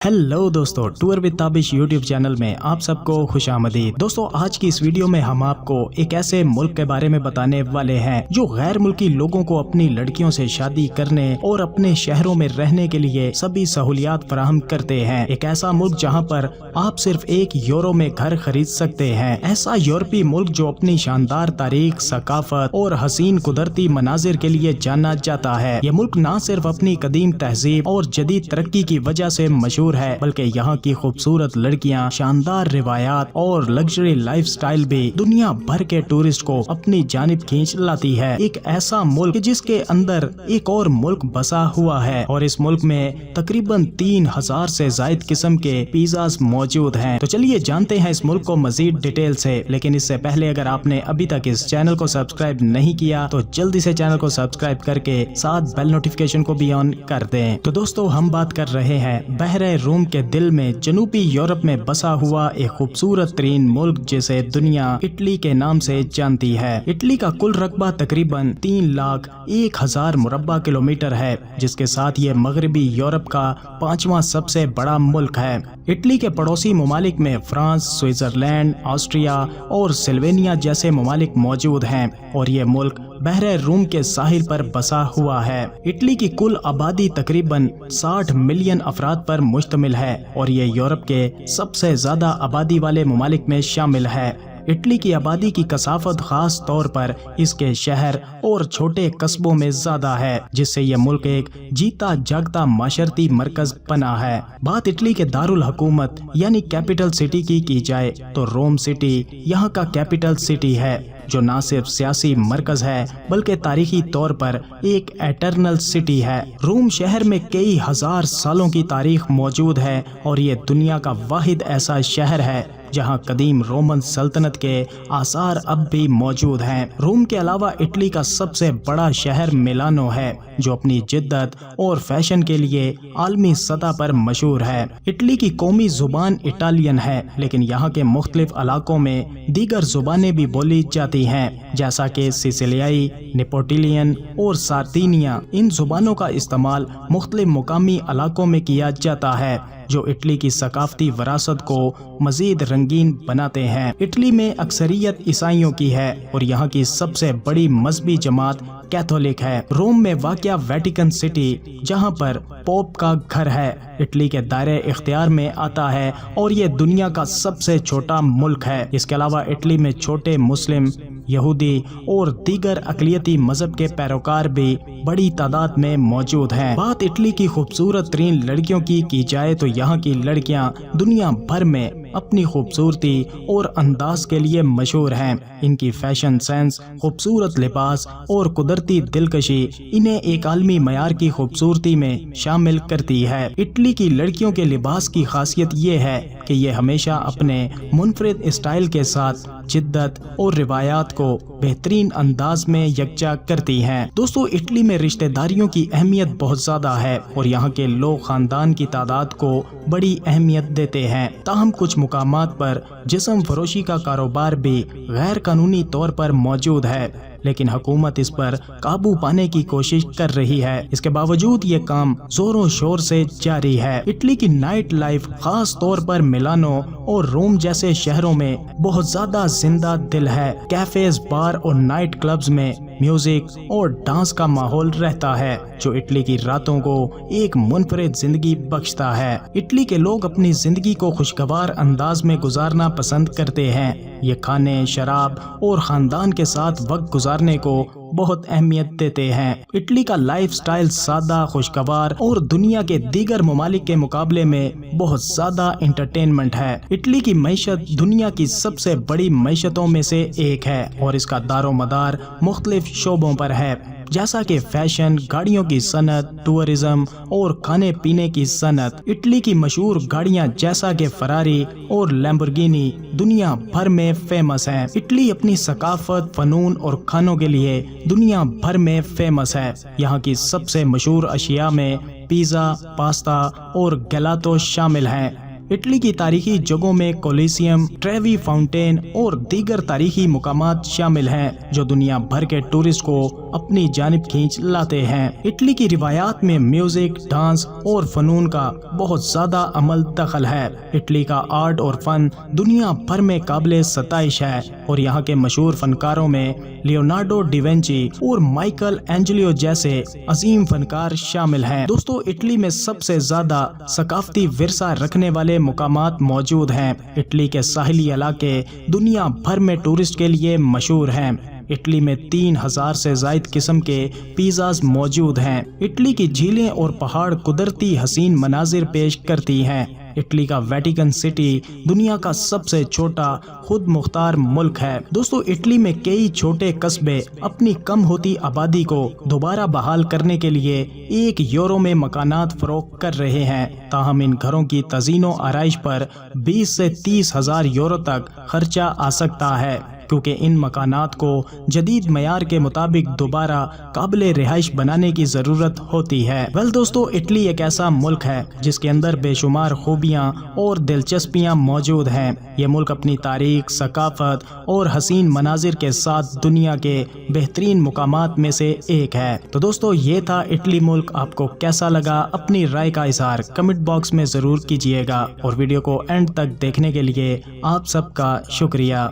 Hello दोस्तों, tour with Tabish YouTube channel में आप सबको खुश आमदीद। दोस्तों, आज की इस वीडियो में हम आपको एक ऐसे मुल्क के बारे में बताने वाले हैं जो गैर मुल्की लोगों को अपनी लड़कियों से शादी करने और अपने शहरों में रहने के लिए सभी सहूलियात फराहम करते हैं। एक ऐसा मुल्क जहां पर आप सिर्फ 1 यूरो में घर खरीद सकते हैं। ऐसा यूरोपीय मुल्क जो अपनी शानदार तारीख, सकाफत और हसीन कुदरती मनाजिर के लिए जाना जाता है। ये मुल्क न सिर्फ अपनी कदीम तहजीब और जदीद तरक्की की वजह से मशहूर है, बल्कि यहाँ की खूबसूरत लड़कियाँ, शानदार रिवायात और लग्जरी लाइफस्टाइल भी दुनिया भर के टूरिस्ट को अपनी जानिब खींच लाती है। एक ऐसा मुल्क जिसके अंदर एक और मुल्क बसा हुआ है और इस मुल्क में तकरीबन 3000 से ज्यादा किस्म के पिज़्ज़ास मौजूद हैं। तो चलिए जानते हैं इस मुल्क को मजीद डिटेल से। लेकिन इससे पहले अगर आपने अभी तक इस चैनल को सब्सक्राइब नहीं किया तो जल्दी से चैनल को सब्सक्राइब करके साथ बेल नोटिफिकेशन को भी ऑन कर दें। तो दोस्तों, हम बात कर रहे हैं बहरे रोम के दिल में जनूबी यूरोप में बसा हुआ एक खूबसूरत तरीन मुल्क जिसे दुनिया इटली के नाम से जानती है। इटली का कुल रकबा तकरीबन 3,01,000 मुरब्बा किलोमीटर है, जिसके साथ ये मगरबी यूरोप का 5वां सबसे बड़ा मुल्क है। इटली के पड़ोसी ममालिक में फ्रांस, स्विट्जरलैंड, ऑस्ट्रिया और सिल्वेनिया जैसे ममालिक मौजूद हैं और ये मुल्क बहरे रूम के साहिल पर बसा हुआ है। इटली की कुल आबादी तकरीबन 60 मिलियन अफराद पर मुश्तमिल है और ये यूरोप के सबसे ज्यादा आबादी वाले ममालिक में शामिल है। इटली की आबादी की कसाफत खास तौर पर इसके शहर और छोटे कस्बों में ज्यादा है, जिससे यह मुल्क एक जीता जागता माशरती मरकज बना है। बात इटली के दारुल हुकूमत यानी कैपिटल सिटी की जाए तो रोम सिटी यहाँ का कैपिटल सिटी है, जो न सिर्फ सियासी मरकज है बल्कि तारीखी तौर पर एक एटर्नल सिटी है। रोम शहर में कई हजार सालों की तारीख मौजूद है और ये दुनिया का वाहिद ऐसा शहर है जहां कदीम रोमन सल्तनत के आसार अब भी मौजूद हैं। रोम के अलावा इटली का सबसे बड़ा शहर मिलानो है, जो अपनी जिद्दत और फैशन के लिए आलमी सतह पर मशहूर है। इटली की कौमी जुबान इटालियन है, लेकिन यहाँ के मुख्तलिफ इलाकों में दीगर जुबानें भी बोली जाती हैं, जैसा कि सिसिलियाई, नेपोटिलियन और सार्दिनिया। इन जुबानों का इस्तेमाल मुख्तलिफ मुकामी इलाकों में किया जाता है, जो इटली की सकाफती विरासत को मजीद रंगीन बनाते हैं। इटली में अक्सरियत ईसाइयों की है और यहाँ की सबसे बड़ी मजहबी जमात कैथोलिक है। रोम में वाक़या वेटिकन सिटी, जहाँ पर पोप का घर है, इटली के दायरे इख्तियार में आता है और ये दुनिया का सबसे छोटा मुल्क है। इसके अलावा इटली में छोटे मुस्लिम, यहूदी और दीगर अक़लियती मजहब के पैरोकार भी बड़ी तादाद में मौजूद हैं। बात इटली की खूबसूरत तरीन लड़कियों की जाए तो यहाँ की लड़कियाँ दुनिया भर में अपनी खूबसूरती और अंदाज के लिए मशहूर हैं। इनकी फैशन सेंस, खूबसूरत लिबास और कुदरती दिलकशी इन्हें एक आलमी मयार की खूबसूरती में शामिल करती है। इटली की लड़कियों के लिबास की खासियत ये है कि ये हमेशा अपने मुनफरिद स्टाइल के साथ जिद्दत और रिवायात को बेहतरीन अंदाज में यकजा करती हैं। दोस्तों, इटली में रिश्तेदारियों की अहमियत बहुत ज्यादा है और यहाँ के लोग खानदान की तादाद को बड़ी अहमियत देते हैं। ताहम कुछ मुकामात पर जिस्म फरोशी का कारोबार भी गैर कानूनी तौर पर मौजूद है, लेकिन हुकूमत इस पर काबू पाने की कोशिश कर रही है। इसके बावजूद ये काम जोरों शोर से जारी है। इटली की नाइट लाइफ खास तौर पर मिलानो और रोम जैसे शहरों में बहुत ज्यादा जिंदा दिल है। कैफेज, बार और नाइट क्लब्स में म्यूजिक और डांस का माहौल रहता है, जो इटली की रातों को एक मुनफरिद जिंदगी बख्शता है। इटली के लोग अपनी जिंदगी को खुशगवार अंदाज में गुजारना पसंद करते हैं। ये खाने, शराब और खानदान के साथ वक्त गुजारने को बहुत अहमियत देते हैं। इटली का लाइफस्टाइल सादा, खुशगवार और दुनिया के दीगर ममालिक के मुकाबले में बहुत ज्यादा इंटरटेनमेंट है। इटली की मईशत दुनिया की सबसे बड़ी मईशतों में से एक है और इसका दारोमदार मुख्तलिफ शोबों पर है, जैसा कि फैशन, गाड़ियों की सनत, टूरिज्म और खाने पीने की सनत। इटली की मशहूर गाड़ियां जैसा कि फरारी और लैम्बोर्गिनी दुनिया भर में फेमस हैं। इटली अपनी सकाफत, फनून और खानों के लिए दुनिया भर में फेमस है। यहाँ की सबसे मशहूर अशिया में पिज़्ज़ा, पास्ता और गelato शामिल हैं। इटली की तारीखी जगहों में कोलिसियम, ट्रेवी फाउंटेन और दीगर तारीखी मुकामात शामिल हैं जो दुनिया भर के टूरिस्ट को अपनी जानिब खींच लाते हैं। इटली की रिवायात में म्यूजिक, डांस और फनून का बहुत ज्यादा अमल दखल है। इटली का आर्ट और फन दुनिया भर में काबिल सताइश है और यहाँ के मशहूर फनकारों में लियोनार्डो डिवेंची और माइकल एंजेलियो जैसे अजीम फनकार शामिल हैं। दोस्तों, इटली में सबसे ज्यादा सकाफती विरसा रखने वाले मुकामात मौजूद हैं। इटली के साहिली इलाके दुनिया भर में टूरिस्ट के लिए मशहूर हैं। इटली में 3000 से जायद किस्म के पिज़्ज़ाज मौजूद हैं। इटली की झीलें और पहाड़ कुदरती हसीन मनाजिर पेश करती हैं। इटली का वेटिकन सिटी दुनिया का सबसे छोटा खुद मुख्तार मुल्क है। दोस्तों, इटली में कई छोटे कस्बे अपनी कम होती आबादी को दोबारा बहाल करने के लिए €1 में मकानात फरोख्त कर रहे हैं। ताहम इन घरों की तज़ीनो आराइश पर 20 से 30 हजार यूरो तक खर्चा आ सकता है, क्योंकि इन मकानात को जदीद मयार के मुताबिक दोबारा काबिल रिहाइश बनाने की ज़रूरत होती है। दोस्तों, इटली एक ऐसा मुल्क है जिसके अंदर बेशुमार खूबियाँ और दिलचस्पियाँ मौजूद हैं। ये मुल्क अपनी तारीख, सकाफत और हसीन मनाजिर के साथ दुनिया के बेहतरीन मुकामात में से एक है। तो दोस्तों, ये था इटली मुल्क। आपको कैसा लगा? अपनी राय का इज़हार कमेंट बॉक्स में ज़रूर कीजिएगा और वीडियो को एंड तक देखने के लिए आप सबका शुक्रिया।